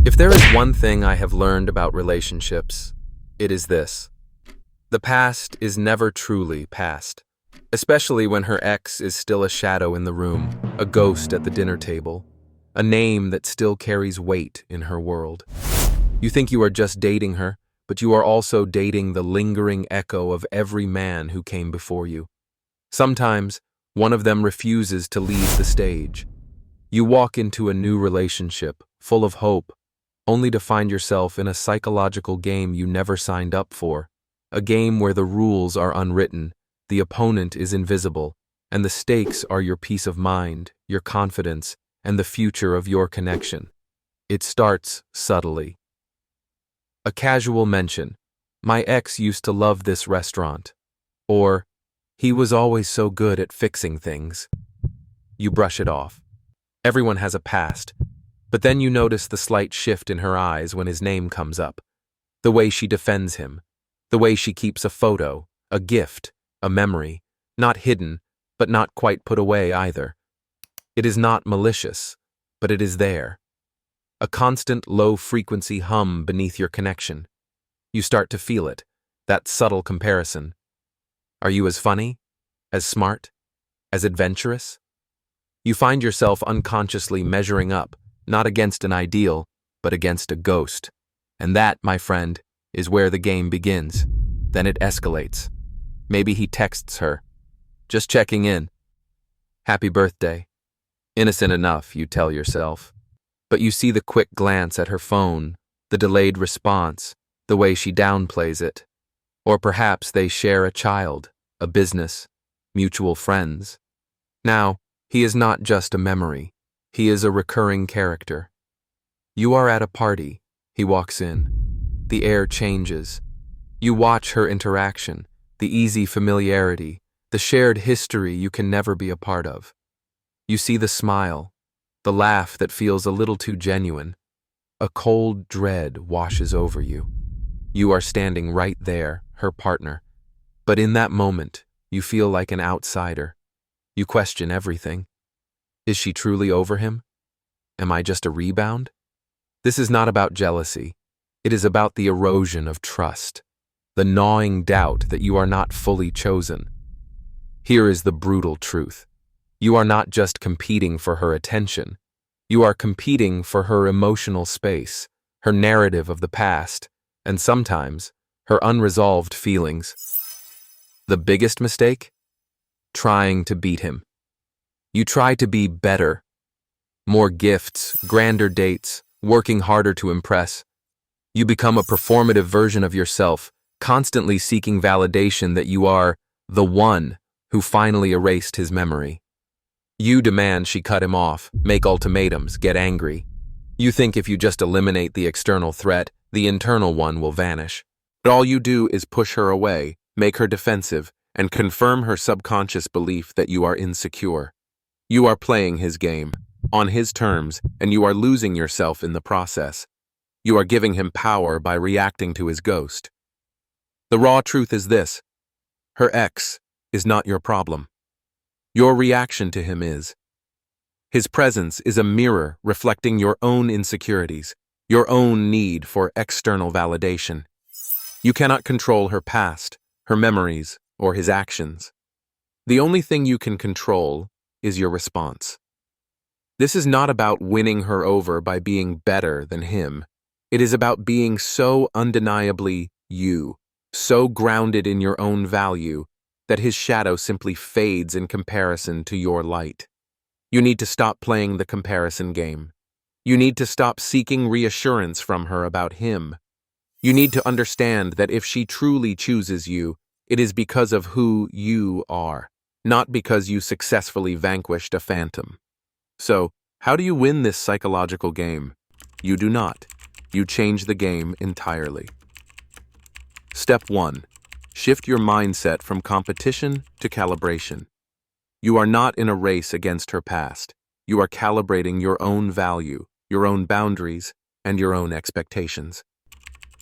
If there is one thing I have learned about relationships, it is this. The past is never truly past, especially when her ex is still a shadow in the room, a ghost at the dinner table, a name that still carries weight in her world. You think you are just dating her, but you are also dating the lingering echo of every man who came before you. Sometimes, one of them refuses to leave the stage. You walk into a new relationship, full of hope, only to find yourself in a psychological game you never signed up for, a game where the rules are unwritten, the opponent is invisible, and the stakes are your peace of mind, your confidence, and the future of your connection. It starts subtly. A casual mention, "My ex used to love this restaurant," or "He was always so good at fixing things." You brush it off. Everyone has a past, but then you notice the slight shift in her eyes when his name comes up, the way she defends him, the way she keeps a photo, a gift, a memory, not hidden, but not quite put away either. It is not malicious, but it is there. A constant low-frequency hum beneath your connection. You start to feel it, that subtle comparison. Are you as funny, as smart, as adventurous? You find yourself unconsciously measuring up, not against an ideal, but against a ghost. And that, my friend, is where the game begins. Then it escalates. Maybe he texts her, "Just checking in. Happy birthday." Innocent enough, you tell yourself. But you see the quick glance at her phone, the delayed response, the way she downplays it. Or perhaps they share a child, a business, mutual friends. Now, he is not just a memory. He is a recurring character. You are at a party. He walks in. The air changes. You watch her interaction, the easy familiarity, the shared history you can never be a part of. You see the smile, the laugh that feels a little too genuine. A cold dread washes over you. You are standing right there, her partner. But in that moment, you feel like an outsider. You question everything. Is she truly over him? Am I just a rebound? This is not about jealousy. It is about the erosion of trust, the gnawing doubt that you are not fully chosen. Here is the brutal truth. You are not just competing for her attention. You are competing for her emotional space, her narrative of the past, and sometimes her unresolved feelings. The biggest mistake? Trying to beat him. You try to be better. More gifts, grander dates, working harder to impress. You become a performative version of yourself, constantly seeking validation that you are the one who finally erased his memory. You demand she cut him off, make ultimatums, get angry. You think if you just eliminate the external threat, the internal one will vanish. But all you do is push her away, make her defensive, and confirm her subconscious belief that you are insecure. You are playing his game, on his terms, and you are losing yourself in the process. You are giving him power by reacting to his ghost. The raw truth is this: her ex is not your problem. Your reaction to him is. His presence is a mirror reflecting your own insecurities, your own need for external validation. You cannot control her past, her memories, or his actions. The only thing you can control is your response. This is not about winning her over by being better than him. It is about being so undeniably you, so grounded in your own value, that his shadow simply fades in comparison to your light. You need to stop playing the comparison game. You need to stop seeking reassurance from her about him. You need to understand that if she truly chooses you, it is because of who you are, not because you successfully vanquished a phantom. So, how do you win this psychological game? You do not. You change the game entirely. Step 1. Shift your mindset from competition to calibration. You are not in a race against her past. You are calibrating your own value, your own boundaries, and your own expectations.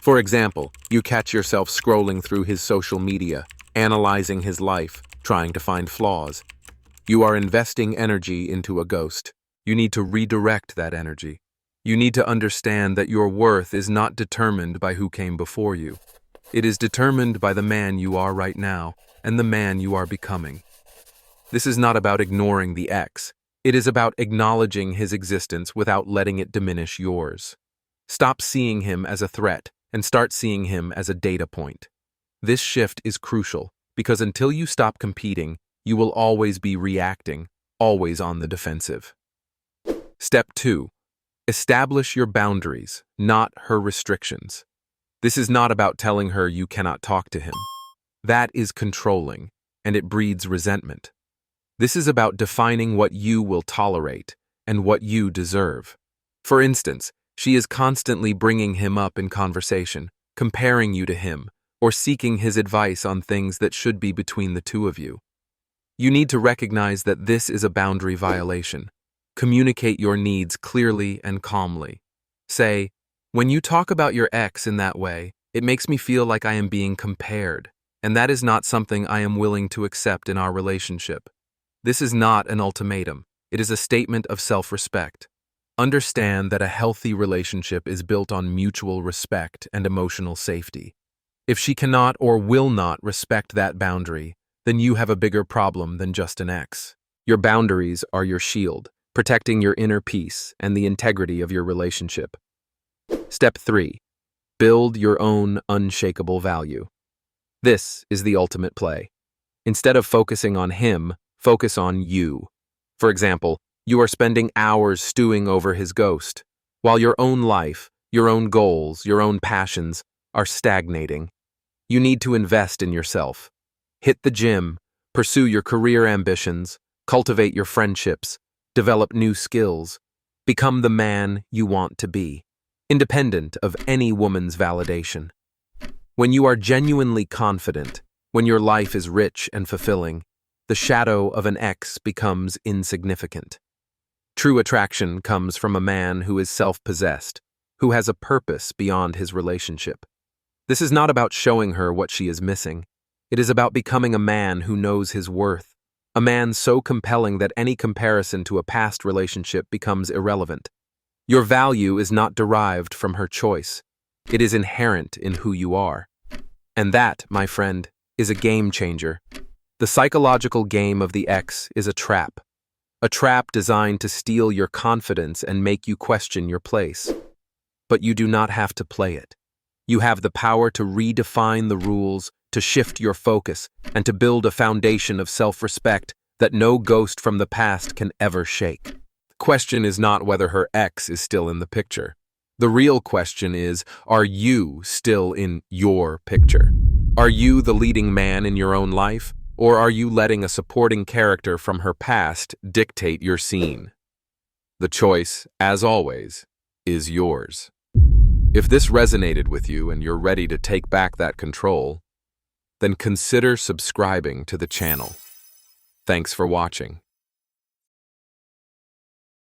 For example, you catch yourself scrolling through his social media, analyzing his life, trying to find flaws. You are investing energy into a ghost. You need to redirect that energy. You need to understand that your worth is not determined by who came before you. It is determined by the man you are right now and the man you are becoming. This is not about ignoring the ex. It is about acknowledging his existence without letting it diminish yours. Stop seeing him as a threat and start seeing him as a data point. This shift is crucial because until you stop competing, you will always be reacting, always on the defensive. Step 2. Establish your boundaries, not her restrictions. This is not about telling her you cannot talk to him. That is controlling, and it breeds resentment. This is about defining what you will tolerate and what you deserve. For instance, she is constantly bringing him up in conversation, comparing you to him, or seeking his advice on things that should be between the two of you. You need to recognize that this is a boundary violation. Communicate your needs clearly and calmly. Say, "When you talk about your ex in that way, it makes me feel like I am being compared, and that is not something I am willing to accept in our relationship." This is not an ultimatum. It is a statement of self-respect. Understand that a healthy relationship is built on mutual respect and emotional safety. If she cannot or will not respect that boundary, then you have a bigger problem than just an ex. Your boundaries are your shield, protecting your inner peace and the integrity of your relationship. Step 3. Build your own unshakable value. This is the ultimate play. Instead of focusing on him, focus on you. For example, you are spending hours stewing over his ghost, while your own life, your own goals, your own passions are stagnating. You need to invest in yourself. Hit the gym, pursue your career ambitions, cultivate your friendships, develop new skills, become the man you want to be, independent of any woman's validation. When you are genuinely confident, when your life is rich and fulfilling, the shadow of an ex becomes insignificant. True attraction comes from a man who is self-possessed, who has a purpose beyond his relationship. This is not about showing her what she is missing. It is about becoming a man who knows his worth, a man so compelling that any comparison to a past relationship becomes irrelevant. Your value is not derived from her choice. It is inherent in who you are. And that, my friend, is a game changer. The psychological game of the ex is a trap designed to steal your confidence and make you question your place. But you do not have to play it. You have the power to redefine the rules, to shift your focus, and to build a foundation of self-respect that no ghost from the past can ever shake. The question is not whether her ex is still in the picture. The real question is, are you still in your picture? Are you the leading man in your own life? Or are you letting a supporting character from her past dictate your scene? The choice, as always, is yours. If this resonated with you and you're ready to take back that control, then consider subscribing to the channel. Thanks for watching.